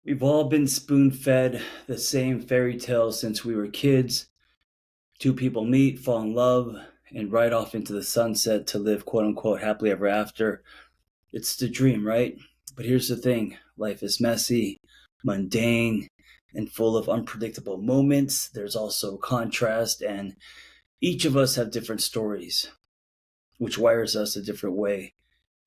We've all been spoon fed the same fairy tale since we were kids. Two people meet, fall in love, and ride off into the sunset to live quote unquote happily ever after. It's the dream, right? But here's the thing: life is messy, mundane, and full of unpredictable moments. There's also contrast, and each of us have different stories, which wires us a different way.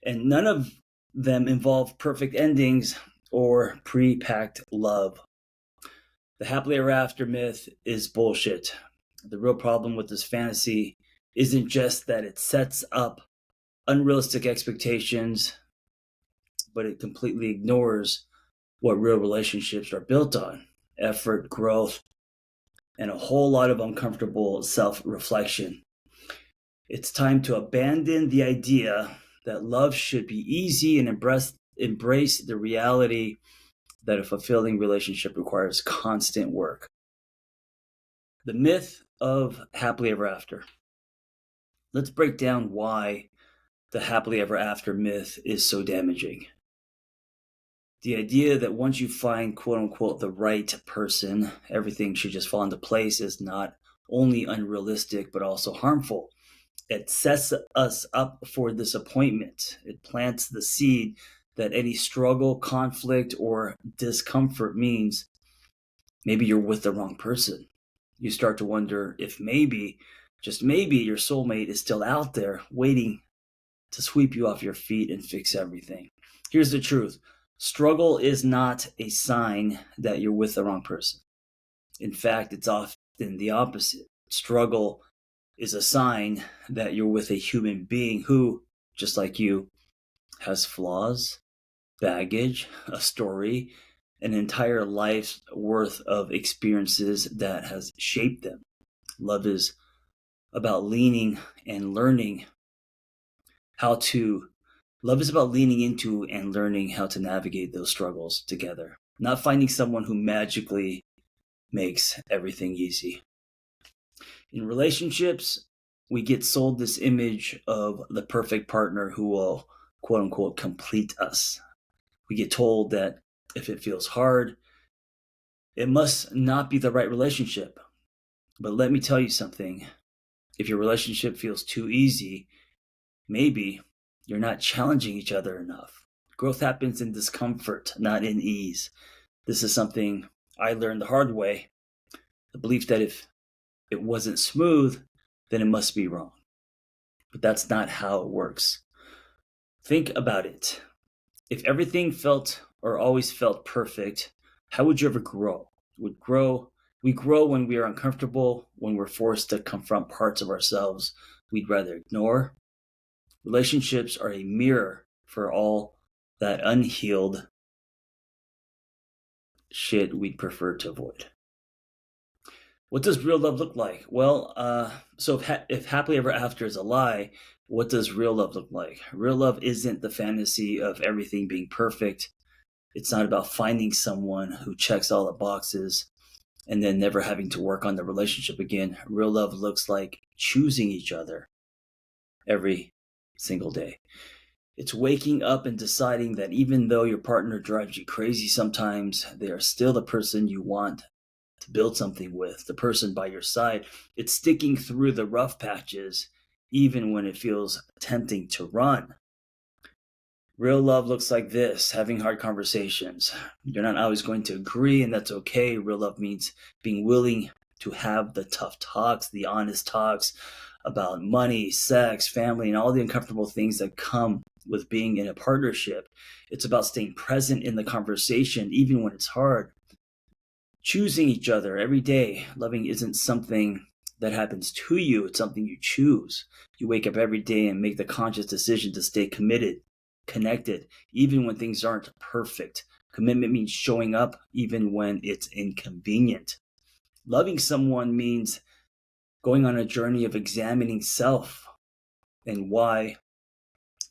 And none of them involve perfect endings or pre packed love. The happily ever after myth is bullshit. The real problem with this fantasy isn't just that it sets up unrealistic expectations, but it completely ignores what real relationships are built on: effort, growth, and a whole lot of uncomfortable self reflection. It's time to abandon the idea that love should be easy and embrace the reality that a fulfilling relationship requires constant work. The myth of happily ever after. Let's break down why the happily ever after myth is so damaging. The idea that once you find quote unquote the right person, everything should just fall into place is not only unrealistic but also harmful. It sets us up for disappointment. It plants the seed that any struggle, conflict, or discomfort means maybe you're with the wrong person. You start to wonder if maybe, just maybe, your soulmate is still out there waiting to sweep you off your feet and fix everything. Here's the truth: struggle is not a sign that you're with the wrong person. In fact, it's often the opposite. Struggle is a sign that you're with a human being who, just like you, has flaws, baggage, a story, an entire life's worth of experiences that has shaped them. Love is about leaning and learning how to Love is about leaning into and learning how to navigate those struggles together, not finding someone who magically makes everything easy. In relationships, we get sold this image of the perfect partner who will quote unquote complete us. We get told that if it feels hard, it must not be the right relationship. But let me tell you something: if your relationship feels too easy, maybe you're not challenging each other enough. Growth happens in discomfort, not in ease. This is something I learned the hard way: the belief that if it wasn't smooth, then it must be wrong. But that's not how it works. Think about it. If everything felt or always felt perfect, how would you ever grow? We grow when we are uncomfortable, when we're forced to confront parts of ourselves we'd rather ignore. Relationships are a mirror for all that unhealed shit we'd prefer to avoid. What does real love look like? Well, if happily ever after is a lie, what does real love look like? Real love isn't the fantasy of everything being perfect. It's not about finding someone who checks all the boxes and then never having to work on the relationship again. Real love looks like choosing each other every single day. It's waking up and deciding that even though your partner drives you crazy sometimes, they are still the person you want to build something with, the person by your side. It's sticking through the rough patches, even when it feels tempting to run. Real love looks like this: having hard conversations. You're not always going to agree, and that's okay. Real love means being willing to have the tough talks, the honest talks about money, sex, family, and all the uncomfortable things that come with being in a partnership. It's about staying present in the conversation, even when it's hard. Choosing each other every day. Loving isn't something that happens to you, it's something you choose. You wake up every day and make the conscious decision to stay committed, connected, even when things aren't perfect. Commitment means showing up even when it's inconvenient. Loving someone means going on a journey of examining self and why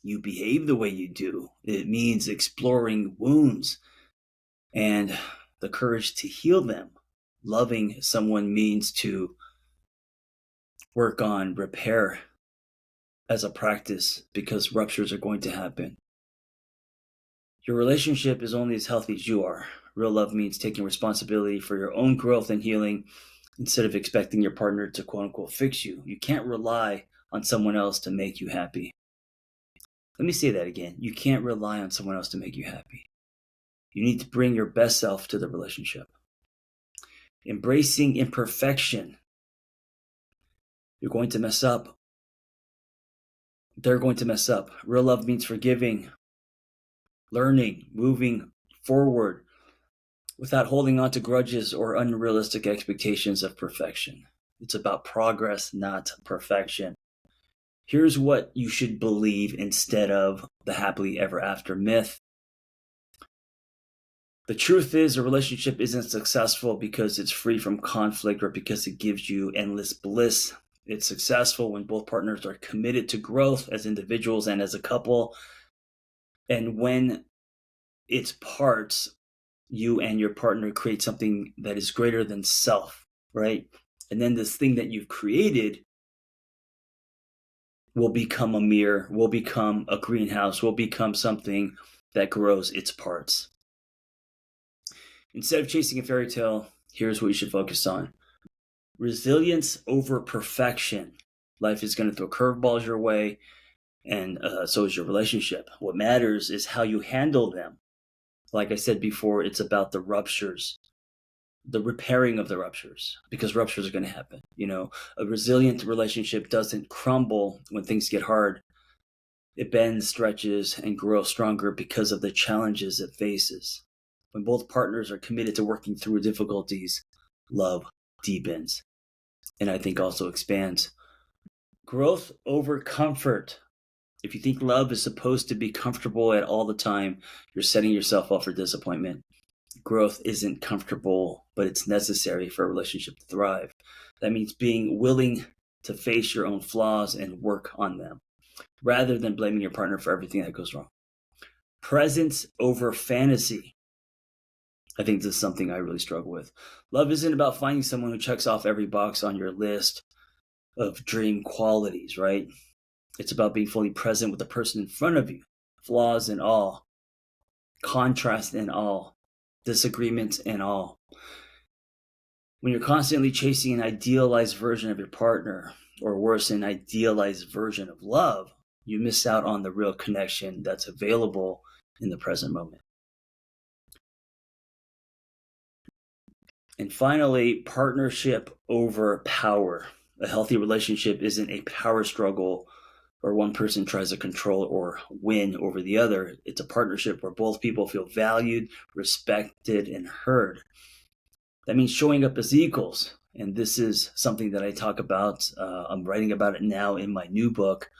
you behave the way you do. It means exploring wounds and the courage to heal them. Loving someone means to work on repair as a practice because ruptures are going to happen. Your relationship is only as healthy as you are. Real love means taking responsibility for your own growth and healing instead of expecting your partner to quote unquote fix you. You can't rely on someone else to make you happy. Let me say that again. You can't rely on someone else to make you happy. You need to bring your best self to the relationship. Embracing imperfection. You're going to mess up. They're going to mess up. Real love means forgiving, learning, moving forward without holding on to grudges or unrealistic expectations of perfection. It's about progress, not perfection. Here's what you should believe instead of the happily ever after myth. The truth is, a relationship isn't successful because it's free from conflict or because it gives you endless bliss. It's successful when both partners are committed to growth as individuals and as a couple. And when its parts, you and your partner create something that is greater than self, right? And then this thing that you've created will become a mirror, will become a greenhouse, will become something that grows its parts. Instead of chasing a fairy tale, here's what you should focus on. Resilience over perfection. Life is going to throw curveballs your way, and so is your relationship. What matters is how you handle them. Like I said before, it's about the ruptures, the repairing of the ruptures, because ruptures are going to happen. A resilient relationship doesn't crumble when things get hard. It bends, stretches, and grows stronger because of the challenges it faces. When both partners are committed to working through difficulties, love deepens, and I think also expands. Growth over comfort. If you think love is supposed to be comfortable at all the time, you're setting yourself up for disappointment. Growth isn't comfortable, but it's necessary for a relationship to thrive. That means being willing to face your own flaws and work on them, rather than blaming your partner for everything that goes wrong. Presence over fantasy. I think this is something I really struggle with. Love isn't about finding someone who checks off every box on your list of dream qualities, right? It's about being fully present with the person in front of you, flaws and all, contrast and all, disagreements and all. When you're constantly chasing an idealized version of your partner, or worse, an idealized version of love, you miss out on the real connection that's available in the present moment. And finally, partnership over power. A healthy relationship isn't a power struggle where one person tries to control or win over the other. It's a partnership where both people feel valued, respected, and heard. That means showing up as equals. And this is something that I talk about. I'm writing about it now in my new book.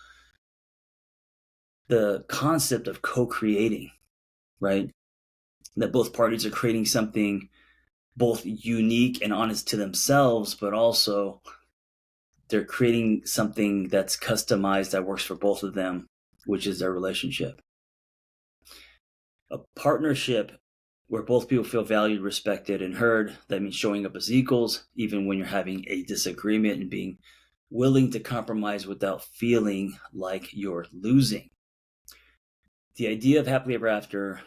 The concept of co-creating, right? That both parties are creating something both unique and honest to themselves, but also they're creating something that's customized that works for both of them, which is their relationship. A partnership where both people feel valued, respected, and heard. That means showing up as equals, even when you're having a disagreement, and being willing to compromise without feeling like you're losing. The idea of happily ever after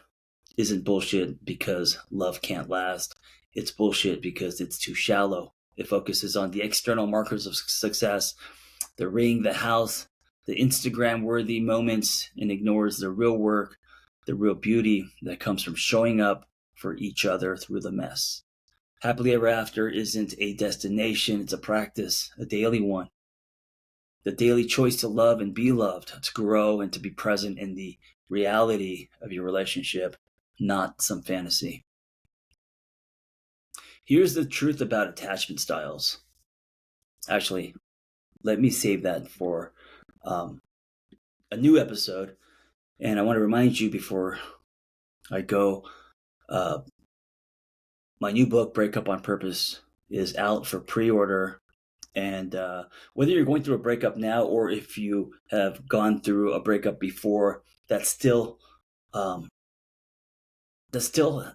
isn't bullshit because love can't last. It's bullshit because it's too shallow. It focuses on the external markers of success, the ring, the house, the Instagram-worthy moments, and ignores the real work, the real beauty that comes from showing up for each other through the mess. Happily ever after isn't a destination, it's a practice, a daily one. The daily choice to love and be loved, to grow and to be present in the reality of your relationship, not some fantasy. Here's the truth about attachment styles. Actually, let me save that for a new episode. And I want to remind you before I go, my new book, Breakup on Purpose, is out for pre-order. And whether you're going through a breakup now or if you have gone through a breakup before, that still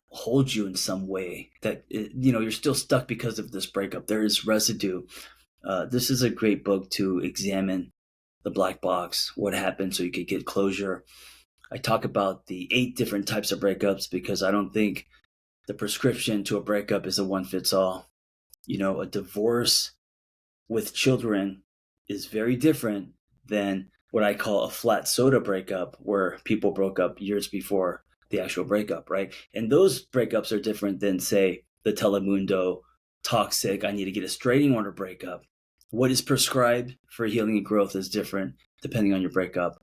holds you in some way, that you're still stuck because of this breakup. There is residue. This is a great book to examine the black box, what happened, so you could get closure. I talk about the 8 different types of breakups because I don't think the prescription to a breakup is a one fits all. A divorce with children is very different than what I call a flat soda breakup, where people broke up years before the actual breakup, right? And those breakups are different than, say, the Telemundo toxic, I need to get a restraining order breakup. What is prescribed for healing and growth is different depending on your breakup.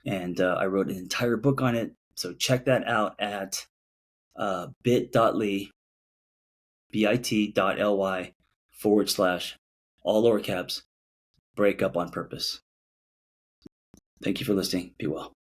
And I wrote an entire book on it. So check that out at bit.ly, bit.ly / all lower caps, break up on purpose. Thank you for listening. Be well.